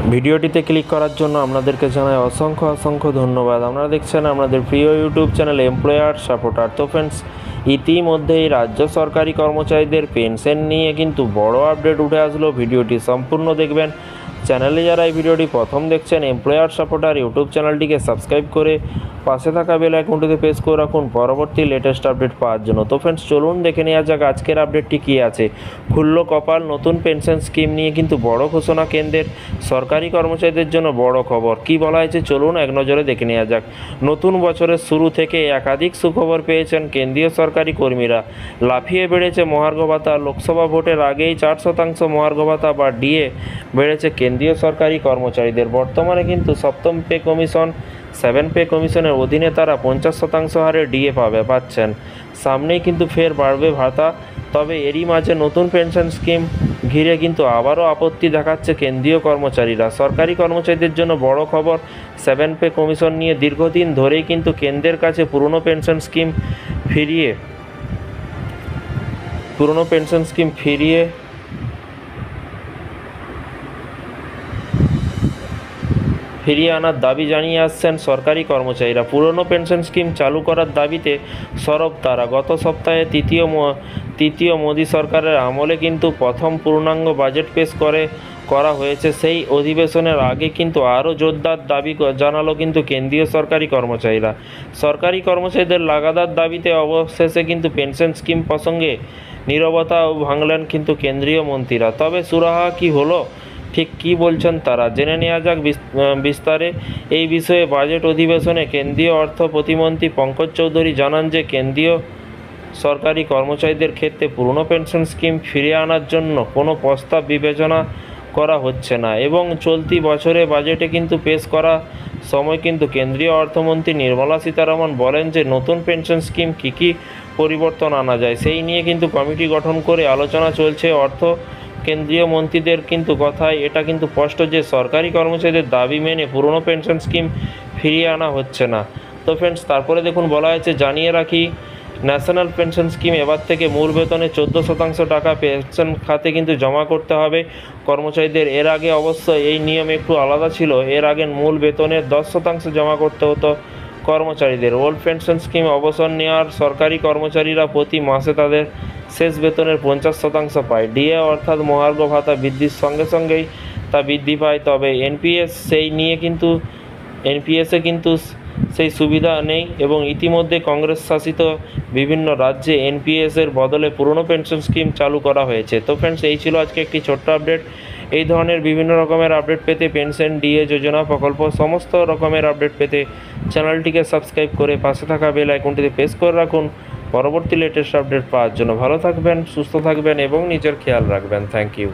ভিডিওটিতে ক্লিক করার জন্য আপনাদেরকে জানাই অসংখ্য ধন্যবাদ। আপনারা দেখছেন আপনাদের প্রিয় ইউটিউব চ্যানেল এমপ্লয়ার সাপোর্টার। তো ফ্রেন্ডস, ইতিমধ্যেই রাজ্য সরকারি কর্মচারীদের পেনশন নিয়ে কিন্তু বড় আপডেট উঠে আসলো। ভিডিওটি সম্পূর্ণ দেখবেন। চ্যানেলে যারা এই ভিডিওটি প্রথম দেখছেন, এমপ্লয়ার সাপোর্টার ইউটিউব চ্যানেলটিকে সাবস্ক্রাইব করে পাশে থাকা বেল আইকনটিতে প্রেস করে রাখুন পরবর্তী লেটেস্ট আপডেট পাওয়ার জন্য। তো ফ্রেন্ডস, চলুন দেখে নেওয়া যাক আজকের আপডেটটি কী আছে। খুলল কপাল, নতুন পেনশন স্কিম নিয়ে কিন্তু বড় ঘোষণা কেন্দ্রের। সরকারি কর্মচারীদের জন্য বড় খবর। কি বলা হয়েছে চলুন এক নজরে দেখে নেওয়া যাক। নতুন বছরের শুরু থেকে একাধিক সুখবর পেয়েছেন কেন্দ্রীয় সরকারি কর্মীরা। লাফিয়ে বেড়েছে মহার্ঘ ভাতা। লোকসভা ভোটের আগেই 4% মহার্ঘ ভাতা বা ডিএ বেড়েছে কেন্দ্রীয় সরকারি কর্মচারীদের। বর্তমানে কিন্তু সপ্তম পে কমিশন 7 পে কমিশনের অধীনে তারা 50% হারে ডিএ পাচ্ছেন। সামনেই কিন্তু ফের বাড়বে ভাতা। তবে এরই মাঝে নতুন পেনশন স্কিম ঘিরে কিন্তু আবারও আপত্তি দেখাচ্ছে কেন্দ্রীয় কর্মচারীরা। সরকারি কর্মচারীদের জন্য বড় খবর। 7 পে কমিশন নিয়ে দীর্ঘদিন ধরেই কিন্তু কেন্দ্রের কাছে পুরনো পেনশন স্কিম ফিরিয়ে আনার দাবি জানিয়ে আসছেন সরকারি কর্মচারীরা। পুরনো পেনশন স্কিম চালু করার দাবিতে সরব তারা। গত সপ্তাহে তৃতীয় মোদী সরকারের আমলে কিন্তু প্রথম পূর্ণাঙ্গ বাজেট পেশ করা হয়েছে। সেই অধিবেশনের আগে কিন্তু আরও জোরদার দাবি জানালো কিন্তু কেন্দ্রীয় সরকারি কর্মচারীরা। সরকারি কর্মচারীদের লাগাতার দাবিতে অবশেষে কিন্তু পেনশন স্কিম প্রসঙ্গে নীরবতা ভাঙলেন কিন্তু কেন্দ্রীয় মন্ত্রীরা। তবে সুরাহা কি হলো, ঠিক কী বলছেন তারা, জেনে নেওয়া যাক বিস্তারে। এই বিষয়ে বাজেট অধিবেশনে কেন্দ্রীয় অর্থ প্রতিমন্ত্রী পঙ্কজ চৌধুরী জানান যে কেন্দ্রীয় সরকারি কর্মচারীদের ক্ষেত্রে পুরনো পেনশন স্কিম ফিরিয়ে আনার জন্য কোনো প্রস্তাব বিবেচনা করা হচ্ছে না এবং চলতি বছরে বাজেটে কিন্তু পেশ করা সময় কিন্তু কেন্দ্রীয় অর্থমন্ত্রী নির্মলা সীতারামন বলেন যে নতুন পেনশন স্কিম কী পরিবর্তন আনা যায় সেই নিয়ে কিন্তু কমিটি গঠন করে আলোচনা চলছে। কেন্দ্রীয় মন্ত্রীদের কিন্তু কথায় এটা কিন্তু স্পষ্ট যে সরকারি কর্মচারীদের দাবি মেনে পুরনো পেনশন স্কিম ফিরিয়ে আনা হচ্ছে না। তো ফ্রেন্ডস, তারপরে দেখুন বলা হয়েছে, জানিয়ে রাখি ন্যাশনাল পেনশন স্কিম এবার থেকে মূল বেতনে 14% টাকা পেনশন খাতে কিন্তু জমা করতে হবে কর্মচারীদের। এর আগে অবশ্য এই নিয়ম একটু আলাদা ছিল। এর আগে মূল বেতনের 10% জমা করতে হতো কর্মচারীদের। ওল্ড পেনশন স্কিম অবসর নেওয়ার সরকারি কর্মচারীরা প্রতি মাসে তাদের শেষ বেতনের 50% পায়। ডিএ অর্থাৎ মহার্ঘ ভাতা বৃদ্ধির সঙ্গেই তা বৃদ্ধি পায়। তবে এনপিএসে কিন্তু সেই সুবিধা নেই এবং ইতিমধ্যে কংগ্রেস শাসিত বিভিন্ন রাজ্যে এনপিএসের বদলে পুরনো পেনশন স্কিম চালু করা হয়েছে। তো ফ্রেন্ডস, এই ছিল আজকে একটি ছোট্ট আপডেট। এই ধরনের বিভিন্ন রকমের আপডেট পেতে, পেনশন, ডিএ যোজনা, প্রকল্প সমস্ত রকমের আপডেট পেতে চ্যানেলটিকে সাবস্ক্রাইব করে পাশে থাকা বেল আইকনটিতে প্রেস করে রাখুন পরবর্তী লেটেস্ট আপডেট পাওয়ার জন্য। ভালো থাকবেন, সুস্থ থাকবেন এবং নিজের খেয়াল রাখবেন। Thank you.